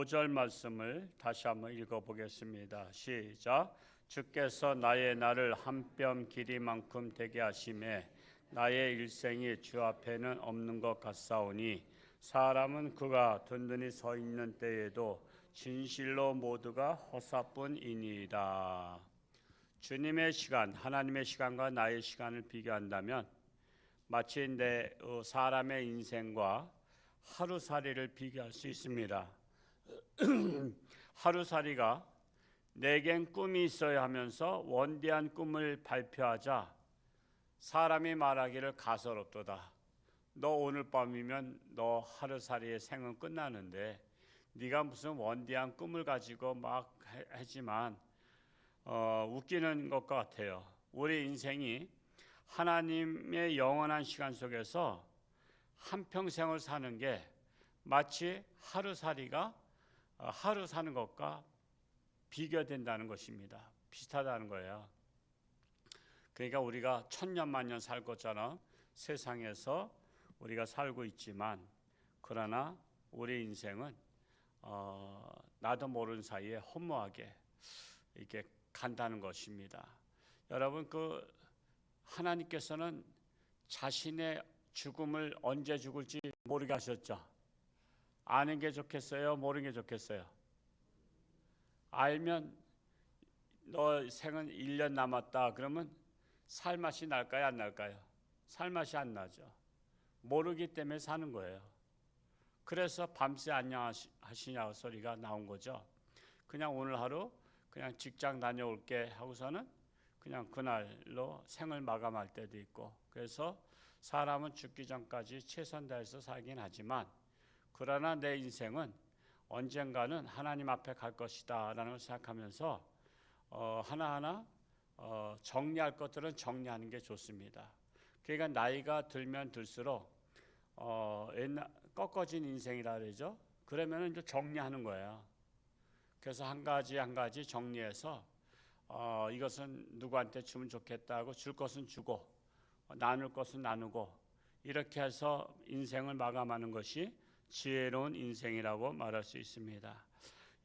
5절 말씀을 다시 한번 읽어보겠습니다. 시작. 주께서 나의 날을 한 뼘 길이만큼 되게 하심에 나의 일생이 주 앞에는 없는 것 같사오니 사람은 그가 든든히 서 있는 때에도 진실로 모두가 허사뿐이니이다. 주님의 시간, 하나님의 시간과 나의 시간을 비교한다면 마치 사람의 인생과 하루살이를 비교할 수 있습니다. 하루살이가 내겐 꿈이 있어야 하면서 원대한 꿈을 발표하자 사람이 말하기를 가소롭도다. 너 오늘 밤이면 너 하루살이의 생은 끝나는데 네가 무슨 원대한 꿈을 가지고 막 하지만 웃기는 것 같아요. 우리 인생이 하나님의 영원한 시간 속에서 한평생을 사는 게 마치 하루살이가 하루 사는 것과 비교된다는 것입니다. 비슷하다는 거예요. 그러니까 우리가 천년만년 살 것처럼 세상에서 우리가 살고 있지만 그러나 우리 인생은 나도 모르는 사이에 허무하게 이렇게 간다는 것입니다. 여러분, 하나님께서는 자신의 죽음을 언제 죽을지 모르게 하셨죠. 아는 게 좋겠어요? 모르는 게 좋겠어요? 알면 너 생은 1년 남았다 그러면 살맛이 날까요? 안 날까요? 살맛이 안 나죠. 모르기 때문에 사는 거예요. 그래서 밤새 안녕하시냐 소리가 나온 거죠. 그냥 오늘 하루 그냥 직장 다녀올게 하고서는 그냥 그날로 생을 마감할 때도 있고, 그래서 사람은 죽기 전까지 최선 다해서 살긴 하지만 그러나 내 인생은 언젠가는 하나님 앞에 갈 것이다 라는 걸 생각하면서 하나하나 정리할 것들은 정리하는 게 좋습니다. 그러니까 나이가 들면 들수록 꺾어진 인생이라 그러죠. 그러면 이제 정리하는 거예요. 그래서 한 가지 한 가지 정리해서 이것은 누구한테 주면 좋겠다 하고 줄 것은 주고 나눌 것은 나누고 이렇게 해서 인생을 마감하는 것이 지혜로운 인생이라고 말할 수 있습니다.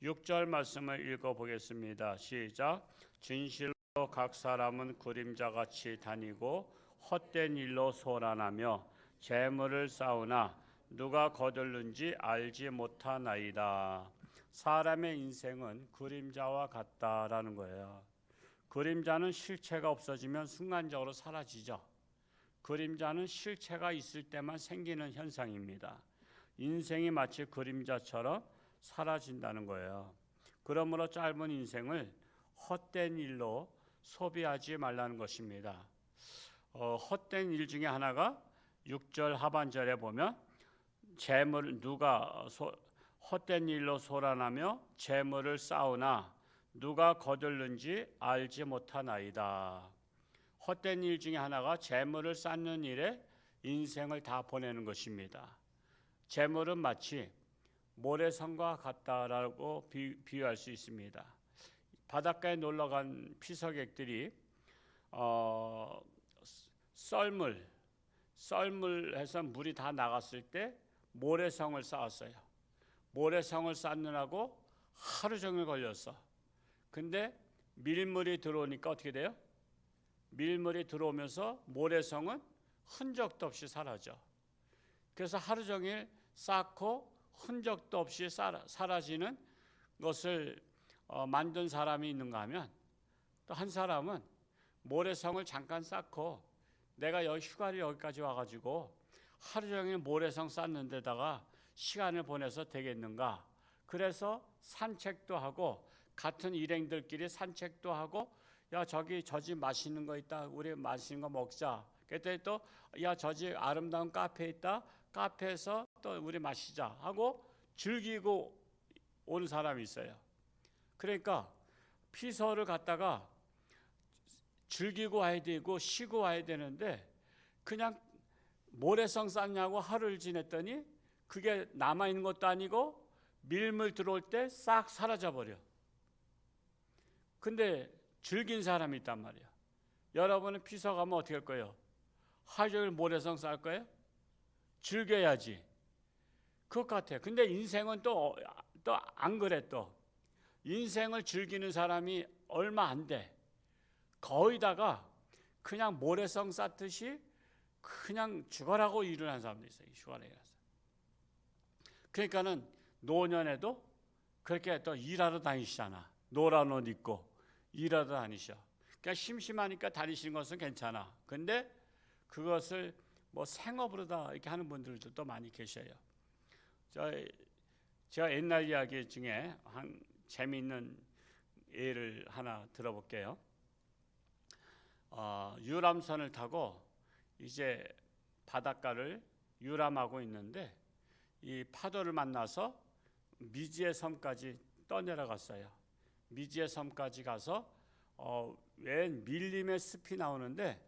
6절 말씀을 읽어보겠습니다. 시작. 진실로 각 사람은 그림자같이 다니고 헛된 일로 소란하며 재물을 쌓으나 누가 거둘는지 알지 못하나이다. 사람의 인생은 그림자와 같다라는 거예요. 그림자는 실체가 없어지면 순간적으로 사라지죠. 그림자는 실체가 있을 때만 생기는 현상입니다. 인생이 마치 그림자처럼 사라진다는 거예요. 그러므로 짧은 인생을 헛된 일로 소비하지 말라는 것입니다. 헛된 일 중에 하나가 6절 하반절에 보면 헛된 일로 소란하며 재물을 쌓으나 누가 거둘는지 알지 못하나이다. 헛된 일 중에 하나가 재물을 쌓는 일에 인생을 다 보내는 것입니다. 재물은 마치 모래성과 같다라고 비유할 수 있습니다. 바닷가에 놀러간 피서객들이 썰물해서 물이 다 나갔을 때 모래성을 쌓았어요. 모래성을 쌓느라고 하루 종일 걸렸어. 근데 밀물이 들어오니까 어떻게 돼요? 밀물이 들어오면서 모래성은 흔적도 없이 사라져. 그래서 하루 종일 쌓고 흔적도 없이 사라지는 것을 만든 사람이 있는가 하면, 또 한 사람은 모래성을 잠깐 쌓고 내가 휴가를 여기까지 와가지고 하루 종일 모래성 쌓는 데다가 시간을 보내서 되겠는가. 그래서 산책도 하고 같은 일행들끼리 산책도 하고, 야 저기 저 집 맛있는 거 있다, 우리 맛있는 거 먹자. 그랬더니 또 야 저 집 아름다운 카페 있다, 카페에서 또 우리 마시자 하고 즐기고 온 사람이 있어요. 그러니까 피서를 갖다가 즐기고 와야 되고 쉬고 와야 되는데 그냥 모래성 쌓냐고 하루를 지냈더니 그게 남아있는 것도 아니고 밀물 들어올 때 싹 사라져버려. 근데 즐긴 사람이 있단 말이야. 여러분은 피서 가면 어떻게 할 거예요? 하루 종일 모래성 쌓을 거예요? 즐겨야지. 그것 같아요. 근데 인생은 또 또 안 그래 또 인생을 즐기는 사람이 얼마 안 돼. 거의다가 그냥 모래성 쌓듯이 그냥 죽어라고 일을 하는 사람도 있어요. 죽어라고. 그러니까는 노년에도 그렇게 또 일하러 다니시잖아. 노란 옷 입고 일하러 다니셔. 그러니까 심심하니까 다니시는 것은 괜찮아. 근데 그것을 뭐 생업으로 다 이렇게 하는 분들도 또 많이 계셔요. 제가 옛날 이야기 중에 한 재미있는 예를 하나 들어볼게요. 유람선을 타고 이제 바닷가를 유람하고 있는데 이 파도를 만나서 미지의 섬까지 떠내려갔어요. 미지의 섬까지 가서 웬 밀림의 숲이 나오는데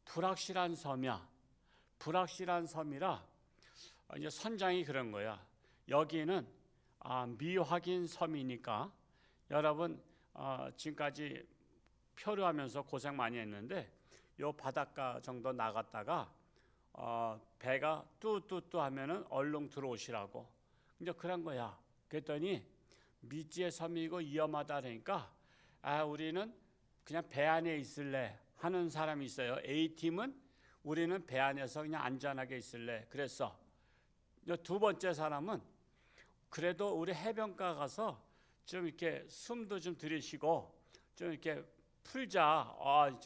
불확실한 섬이야. 불확실한 섬이라 이제 선장이 그런 거야. 여기는 미확인 섬이니까 여러분 지금까지 표류하면서 고생 많이 했는데 요 바닷가 정도 나갔다가 배가 뚜뚜뚜 하면은 얼른 들어오시라고. 이제 그런 거야. 그랬더니 미지의 섬이고 위험하다 그러니까 우리는 그냥 배 안에 있을래 하는 사람이 있어요. A팀은 우리는 배 안에서 그냥 안전하게 있을래. 그래서 두 번째 사람은 그래도 우리 해변가 가서 좀 이렇게 숨도 좀 들이쉬고 좀 이렇게 풀자.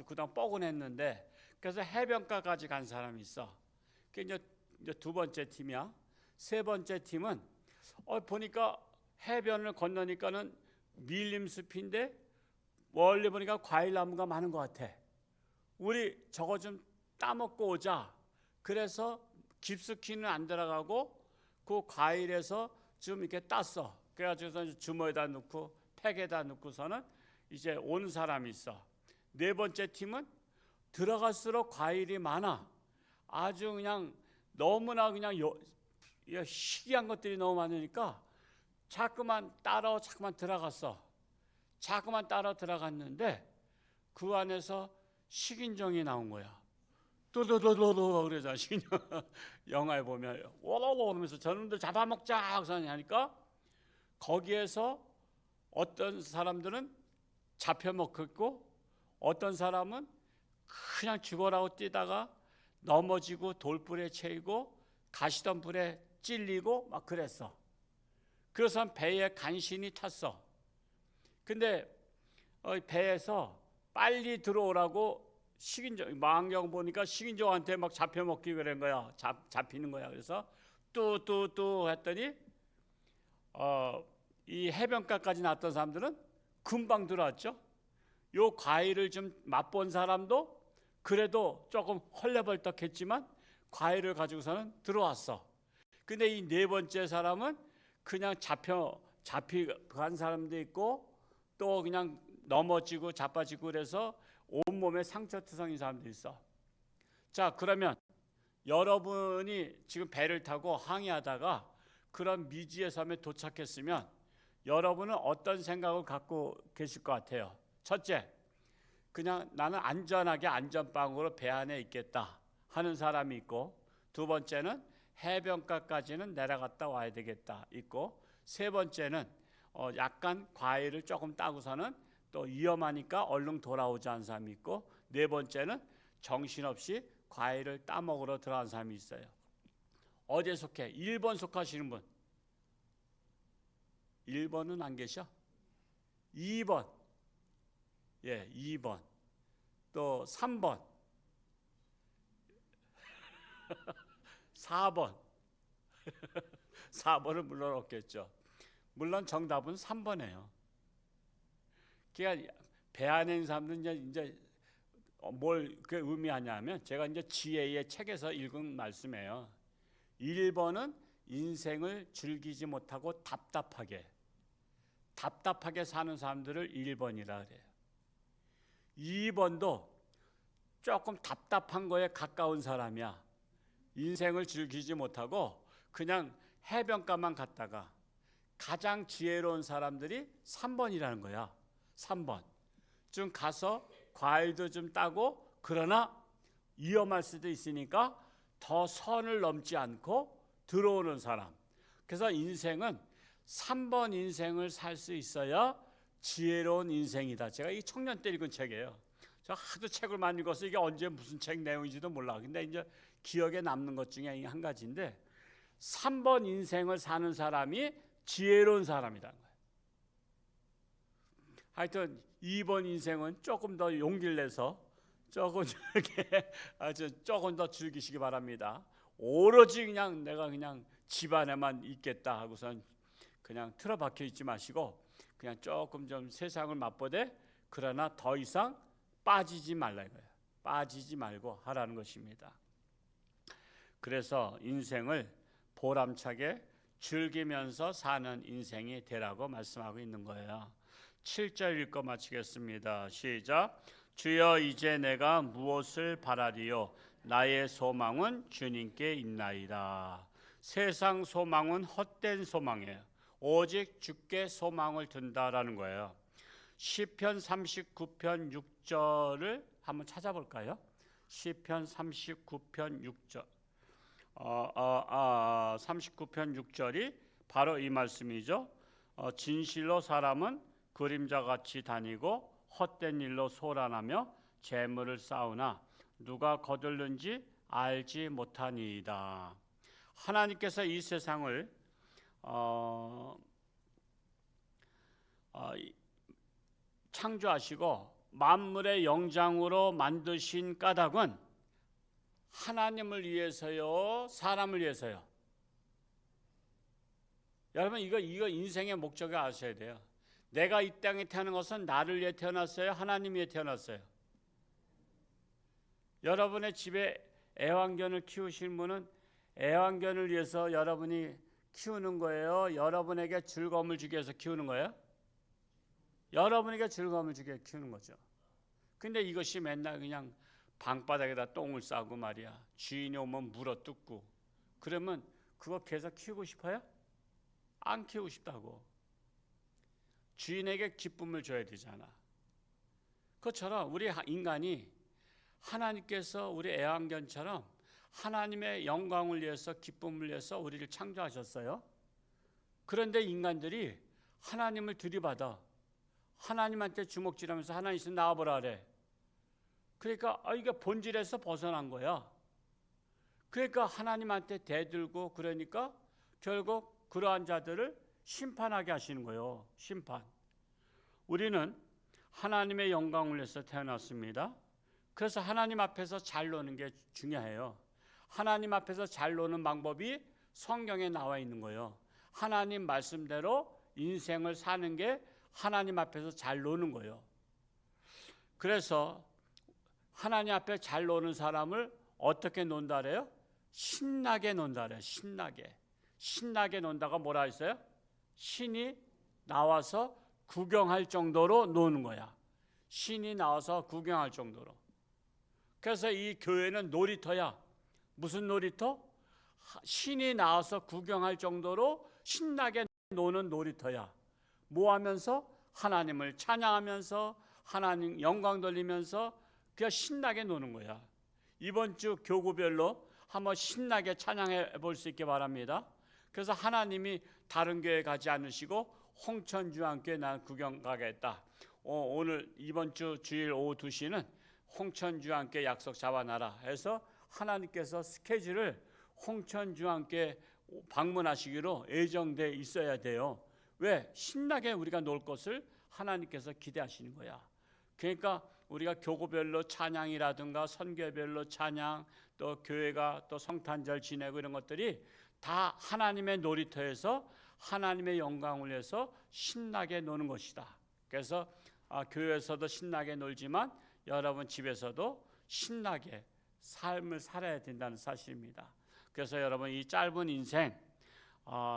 그동안 뻐근했는데 그래서 해변가까지 간 사람이 있어. 그게 이제 두 번째 팀이야. 세 번째 팀은 보니까 해변을 건너니까는 밀림숲인데 멀리 보니까 과일나무가 많은 것 같아. 우리 저거 좀 따먹고 오자. 그래서 깊숙이는 안 들어가고 그 과일에서 좀 이렇게 땄어. 그래가지고 주머니에다 넣고 팩에다 넣고서는 이제 온 사람이 있어. 네 번째 팀은 들어갈수록 과일이 많아. 아주 그냥 너무나 그냥 희귀한 것들이 너무 많으니까 자꾸만 들어갔어. 자꾸만 따라 들어갔는데 그 안에서 식인종이 나온 거야. 또도도도도 그래서 식인종 영화에 보면 오로로 그러면서 저놈들 잡아먹자 하니까 거기에서 어떤 사람들은 잡혀먹혔고 어떤 사람은 그냥 죽어라고 뛰다가 넘어지고 돌불에 채이고 가시덤불에 찔리고 막 그랬어. 그래서 배에 간신히 탔어. 근데 배에서 빨리 들어오라고 식인종, 망경 보니까 식인종한테 막 잡혀먹기 그런 거야. 잡히는 거야. 그래서 뚜뚜뚜 했더니 이 해변가까지 났던 사람들은 금방 들어왔죠. 요 과일을 좀 맛본 사람도 그래도 조금 헐레벌떡했지만 과일을 가지고서는 들어왔어. 근데 이 네 번째 사람은 그냥 잡혀간 사람도 있고 또 그냥 넘어지고 자빠지고 그래서 온몸에 상처투성인 사람도 있어. 자, 그러면 여러분이 지금 배를 타고 항해하다가 그런 미지의 섬에 도착했으면 여러분은 어떤 생각을 갖고 계실 것 같아요? 첫째, 그냥 나는 안전하게 안전방으로 배 안에 있겠다 하는 사람이 있고, 두 번째는 해변가까지는 내려갔다 와야 되겠다 있고, 세 번째는 약간 과일을 조금 따고서는 또 위험하니까 얼른 돌아오자는 사람이 있고, 네 번째는 정신없이 과일을 따먹으러 들어간 사람이 있어요. 어디에 속해? 1번 속하시는 분. 1번은 안 계셔? 2번. 예, 2번. 또 3번. 4번. 4번은 물론 없겠죠. 물론 정답은 3번이에요. 그러니까 배 안에 있는 사람들은 이제 뭘 그 의미하냐면 제가 이제 지혜의 책에서 읽은 말씀이에요. 1번은 인생을 즐기지 못하고 답답하게 사는 사람들을 1번이라 그래요. 2번도 조금 답답한 거에 가까운 사람이야. 인생을 즐기지 못하고 그냥 해변가만 갔다가 가장 지혜로운 사람들이 3번이라는 거야. 3번. 좀 가서 과일도 좀 따고 그러나 위험할 수도 있으니까 더 선을 넘지 않고 들어오는 사람. 그래서 인생은 3번 인생을 살 수 있어야 지혜로운 인생이다. 제가 이 청년 때 읽은 책이에요. 저 하도 책을 많이 읽어서 이게 언제 무슨 책 내용인지도 몰라. 근데 이제 기억에 남는 것 중에 한 가지인데 3번 인생을 사는 사람이 지혜로운 사람이라는 거예요. 하여튼 2번 인생은 조금 더 용기를 내서 조금 더 즐기시기 바랍니다. 오로지 그냥 내가 그냥 집안에만 있겠다 하고선 그냥 틀어박혀 있지 마시고 그냥 조금 좀 세상을 맛보되 그러나 더 이상 빠지지 말라 이거예요. 빠지지 말고 하라는 것입니다. 그래서 인생을 보람차게 즐기면서 사는 인생이 되라고 말씀하고 있는 거예요. 7절 읽고 마치겠습니다. 시작. 주여 이제 내가 무엇을 바라리요? 나의 소망은 주님께 있나이다. 세상 소망은 헛된 소망이에요. 오직 주께 소망을 둔다라는 거예요. 시편 39편 6절을 한번 찾아볼까요? 시편 39편 6절. 39편 6절이 바로 이 말씀이죠. 진실로 사람은 그림자같이 다니고 헛된 일로 소란하며 재물을 쌓으나 누가 거둘는지 알지 못하니이다. 하나님께서 이 세상을 창조하시고 만물의 영장으로 만드신 까닭은 하나님을 위해서요, 사람을 위해서요. 여러분 이거 인생의 목적을 아셔야 돼요. 내가 이 땅에 태어난 것은 나를 위해 태어났어요? 하나님 위해 태어났어요? 여러분의 집에 애완견을 키우신 분은 애완견을 위해서 여러분이 키우는 거예요? 여러분에게 즐거움을 주기 위해서 키우는 거예요? 여러분에게 즐거움을 주기 위해 키우는 거죠. 근데 이것이 맨날 그냥 방바닥에다 똥을 싸고 말이야. 주인이 오면 물어뜯고 그러면 그거 계속 키우고 싶어요? 안 키우고 싶다고. 주인에게 기쁨을 줘야 되잖아. 그것처럼 우리 인간이 하나님께서 우리 애완견처럼 하나님의 영광을 위해서 기쁨을 위해서 우리를 창조하셨어요. 그런데 인간들이 하나님을 들이받아 하나님한테 주먹질하면서 하나님 있으면 나와보라 그래. 그러니까 이게 본질에서 벗어난 거야. 그러니까 하나님한테 대들고 그러니까 결국 그러한 자들을 심판하게 하시는 거예요. 심판. 우리는 하나님의 영광을 위해서 태어났습니다. 그래서 하나님 앞에서 잘 노는 게 중요해요. 하나님 앞에서 잘 노는 방법이 성경에 나와 있는 거예요. 하나님 말씀대로 인생을 사는 게 하나님 앞에서 잘 노는 거예요. 그래서 하나님 앞에 잘 노는 사람을 어떻게 논다 그래요? 신나게 논다 그래요. 신나게 논다가 뭐라 했어요? 신이 나와서 구경할 정도로 노는 거야. 신이 나와서 구경할 정도로. 그래서 이 교회는 놀이터야. 무슨 놀이터? 신이 나와서 구경할 정도로 신나게 노는 놀이터야. 뭐 하면서? 하나님을 찬양하면서 하나님 영광 돌리면서 그냥 신나게 노는 거야. 이번 주 교구별로 한번 신나게 찬양해 볼 수 있게 바랍니다. 그래서 하나님이 다른 교회 가지 않으시고 홍천주안교회 난 구경 가겠다. 오늘 이번 주 주일 오후 2시는 홍천주안교회 약속 잡아놔라 해서 하나님께서 스케줄을 홍천주안교회 방문하시기로 예정돼 있어야 돼요. 왜? 신나게 우리가 놀 것을 하나님께서 기대하시는 거야. 그러니까 우리가 교구별로 찬양이라든가 선교별로 찬양, 또 교회가 또 성탄절 지내고 이런 것들이 다 하나님의 놀이터에서 하나님의 영광을 위해서 신나게 노는 것이다. 그래서 교회에서도 신나게 놀지만 여러분 집에서도 신나게 삶을 살아야 된다는 사실입니다. 그래서 여러분 이 짧은 인생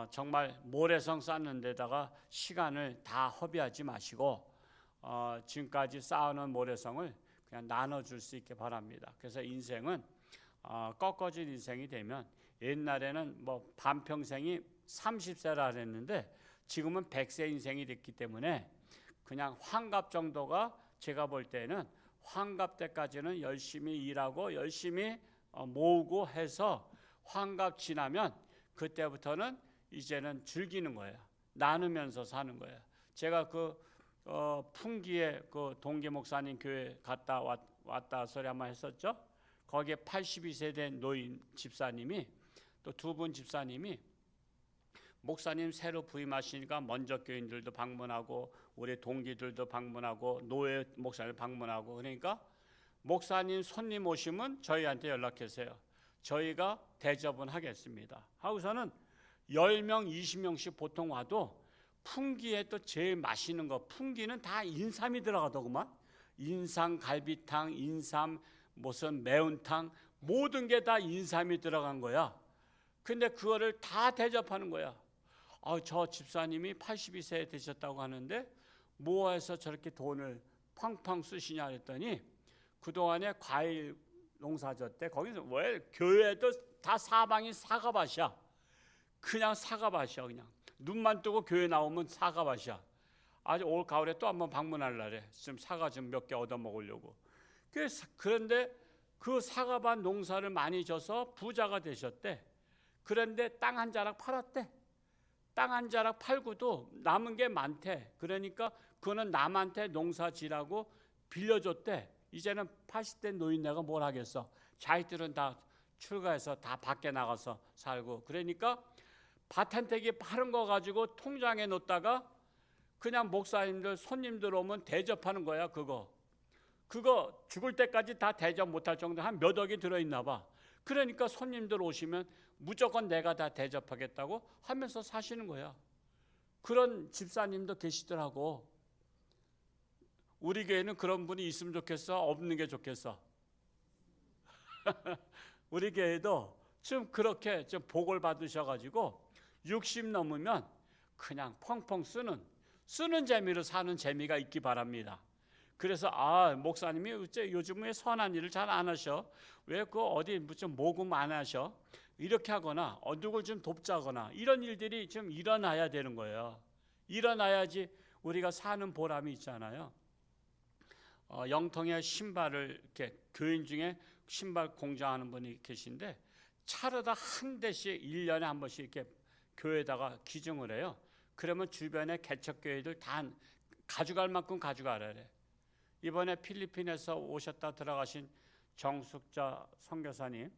정말 모래성 쌓는 데다가 시간을 다 허비하지 마시고 지금까지 쌓아놓은 모래성을 그냥 나눠줄 수 있게 바랍니다. 그래서 인생은 꺾어진 인생이 되면 옛날에는 뭐 반평생이 30세라 그랬는데 지금은 100세 인생이 됐기 때문에 그냥 환갑 정도가 제가 볼 때는 환갑 때까지는 열심히 일하고 열심히 모으고 해서 환갑 지나면 그때부터는 이제는 즐기는 거예요. 나누면서 사는 거예요. 제가 풍기에 그 동계 목사님 교회 갔다 왔다 소리 한번 했었죠. 거기에 82세 된 노인 집사님이 또 두 분 집사님이 목사님 새로 부임하시니까 먼저 교인들도 방문하고 우리 동기들도 방문하고 노예 목사님 방문하고 그러니까 목사님 손님 오시면 저희한테 연락하세요. 저희가 대접은 하겠습니다. 하고서는 10명, 20명씩 보통 와도 풍기에 또 제일 맛있는 거 풍기는 다 인삼이 들어가더구만. 인삼 갈비탕, 인삼 무슨 매운탕 모든 게 다 인삼이 들어간 거야. 근데 그거를 다 대접하는 거야. 저 집사님이 82세 되셨다고 하는데 뭐해서 저렇게 돈을 팡팡 쓰시냐 했더니 그동안에 과일 농사졌대. 거기서 왜 교회도 다 사방이 사과밭이야. 그냥 사과밭이야. 그냥 눈만 뜨고 교회 나오면 사과밭이야. 아주 올 가을에 또 한번 방문하려래. 좀 사과 좀 몇 개 얻어 먹으려고. 그런데 그 사과밭 농사를 많이 져서 부자가 되셨대. 그런데 땅 한 자락 팔았대. 땅 한 자락 팔고도 남은 게 많대. 그러니까 그거는 남한테 농사 지라고 빌려줬대. 이제는 80대 노인네가 뭘 하겠어. 자기들은 다 출가해서 다 밖에 나가서 살고. 그러니까 밭 한 태기 파는 거 가지고 통장에 놓다가 그냥 목사님들 손님들 오면 대접하는 거야. 그거 죽을 때까지 다 대접 못할 정도 한 몇 억이 들어있나 봐. 그러니까 손님들 오시면 무조건 내가 다 대접하겠다고 하면서 사시는 거야. 그런 집사님도 계시더라고. 우리 교회는 그런 분이 있으면 좋겠어? 없는 게 좋겠어? 우리 교회도 좀 그렇게 좀 복을 받으셔가지고 60 넘으면 그냥 펑펑 쓰는 재미로 사는 재미가 있기 바랍니다. 그래서 목사님이 요즘 왜 선한 일을 잘 안 하셔? 왜 어디 좀 모금 안 하셔? 이렇게 하거나 누굴 좀 돕자거나 이런 일들이 좀 일어나야 되는 거예요. 일어나야지 우리가 사는 보람이 있잖아요. 영통에 신발을 이렇게 교인 중에 신발 공장하는 분이 계신데 차로다 한 대씩 1년에 한 번씩 이렇게 교회에다가 기증을 해요. 그러면 주변에 개척교회들 다 가져갈 만큼 가져가래. 이번에 필리핀에서 오셨다 들어가신 정숙자 선교사님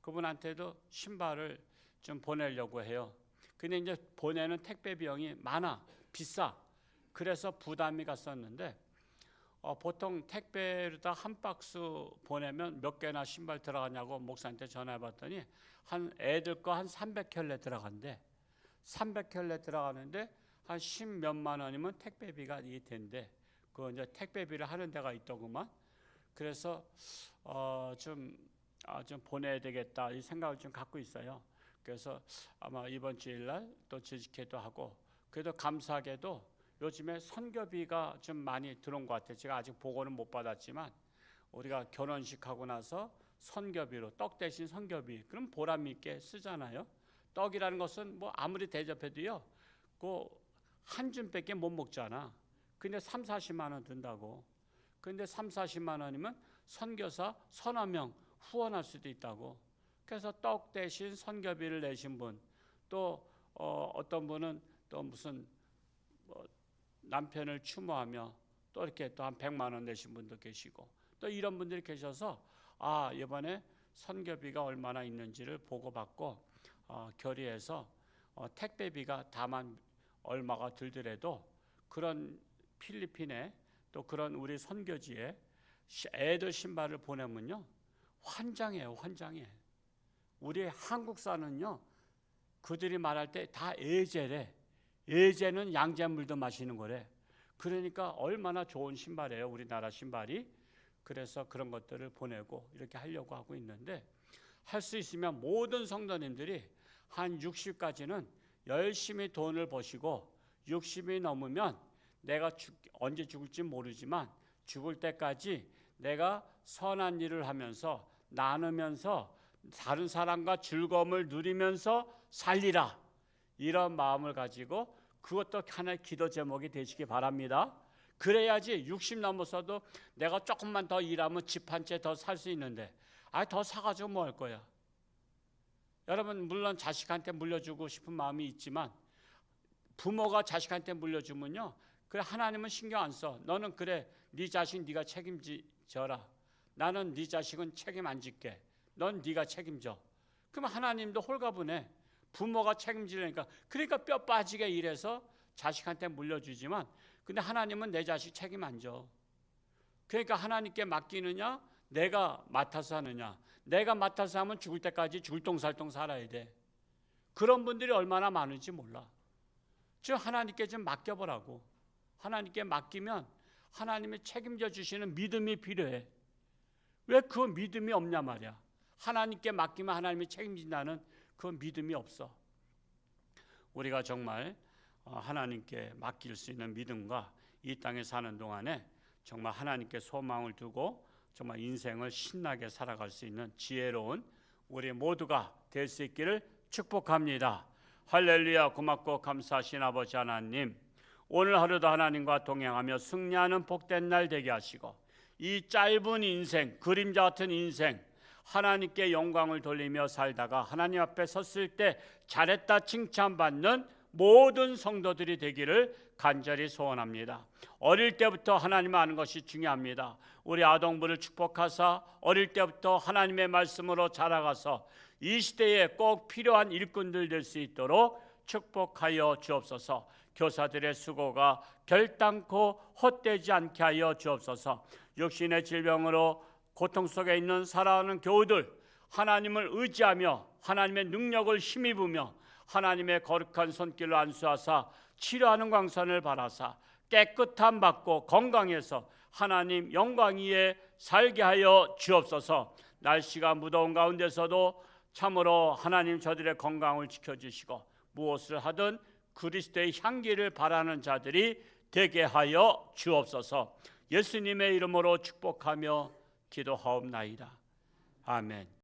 그분한테도 신발을 좀 보내려고 해요. 근데 이제 보내는 택배 비용이 많아, 비싸. 그래서 부담이 갔었는데 보통 택배로다 한 박스 보내면 몇 개나 신발 들어가냐고 목사한테 전화해봤더니 애들 거 한 300켤레 들어간대. 300켤레 들어가는데 한 10몇만 원이면 택배비가 이 된대. 그 이제 택배비를 하는 데가 있더구만. 그래서 좀 보내야 되겠다 이 생각을 좀 갖고 있어요. 그래서 아마 이번 주일날 또 지지회도 하고 그래도 감사하게도 요즘에 선교비가 좀 많이 들어온 것 같아요. 제가 아직 보고는 못 받았지만 우리가 결혼식 하고 나서 선교비로 떡 대신 선교비 그럼 보람 있게 쓰잖아요. 떡이라는 것은 뭐 아무리 대접해도요 한 줌밖에 못 먹잖아. 근데 3, 40만 원 든다고. 근데 3, 40만 원이면 선교사 서너 명 후원할 수도 있다고. 그래서 떡 대신 선교비를 내신 분, 또 어떤 분은 또 무슨 남편을 추모하며 또 이렇게 또 한 100만 원 내신 분도 계시고 또 이런 분들이 계셔서 이번에 선교비가 얼마나 있는지를 보고받고 결의해서 택배비가 다만 얼마가 들더라도 그런 필리핀에 또 그런 우리 선교지에 애들 신발을 보내면요 환장해요. 환장해. 우리 한국사는요 그들이 말할 때 다 애제래. 애제는 양잿물도 마시는 거래. 그러니까 얼마나 좋은 신발이에요 우리나라 신발이. 그래서 그런 것들을 보내고 이렇게 하려고 하고 있는데 할 수 있으면 모든 성도님들이 한 60까지는 열심히 돈을 버시고 60이 넘으면 내가 언제 죽을지 모르지만 죽을 때까지 내가 선한 일을 하면서 나누면서 다른 사람과 즐거움을 누리면서 살리라. 이런 마음을 가지고 그것도 하나의 기도 제목이 되시기 바랍니다. 그래야지 60 넘어서도 내가 조금만 더 일하면 집 한 채 더 살 수 있는데 더 사가지고 뭐 할 거야. 여러분 물론 자식한테 물려주고 싶은 마음이 있지만 부모가 자식한테 물려주면요, 그래 하나님은 신경 안 써. 너는 그래 네 자식 네가 책임져라. 나는 네 자식은 책임 안 질게. 넌 네가 책임져. 그럼 하나님도 홀가분해. 부모가 책임지려니까. 그러니까 뼈 빠지게 일해서 자식한테 물려주지만, 근데 하나님은 내 자식 책임 안 져. 그러니까 하나님께 맡기느냐, 내가 맡아서 하느냐. 내가 맡아서 하면 죽을 때까지 줄똥살똥 살아야 돼. 그런 분들이 얼마나 많은지 몰라. 즉 하나님께 좀 맡겨보라고. 하나님께 맡기면 하나님이 책임져 주시는 믿음이 필요해. 왜 그 믿음이 없냐 말이야. 하나님께 맡기면 하나님이 책임진다는 그 믿음이 없어. 우리가 정말 하나님께 맡길 수 있는 믿음과 이 땅에 사는 동안에 정말 하나님께 소망을 두고 정말 인생을 신나게 살아갈 수 있는 지혜로운 우리 모두가 될 수 있기를 축복합니다. 할렐루야. 고맙고 감사하신 아버지 하나님, 오늘 하루도 하나님과 동행하며 승리하는 복된 날 되게 하시고, 이 짧은 인생, 그림자 같은 인생, 하나님께 영광을 돌리며 살다가 하나님 앞에 섰을 때 잘했다 칭찬받는 모든 성도들이 되기를 간절히 소원합니다. 어릴 때부터 하나님을 아는 것이 중요합니다. 우리 아동부를 축복하사 어릴 때부터 하나님의 말씀으로 자라가서 이 시대에 꼭 필요한 일꾼들 될 수 있도록 축복하여 주옵소서. 교사들의 수고가 결단코 헛되지 않게 하여 주옵소서. 육신의 질병으로 고통 속에 있는 살아가는 교우들, 하나님을 의지하며 하나님의 능력을 힘입으며 하나님의 거룩한 손길로 안수하사 치료하는 광선을 바라사 깨끗함 받고 건강해서 하나님 영광 위에 살게 하여 주옵소서. 날씨가 무더운 가운데서도 참으로 하나님 저들의 건강을 지켜주시고 무엇을 하든 그리스도의 향기를 바라는 자들이 되게 하여 주옵소서. 예수님의 이름으로 축복하며 기도하옵나이다. 아멘.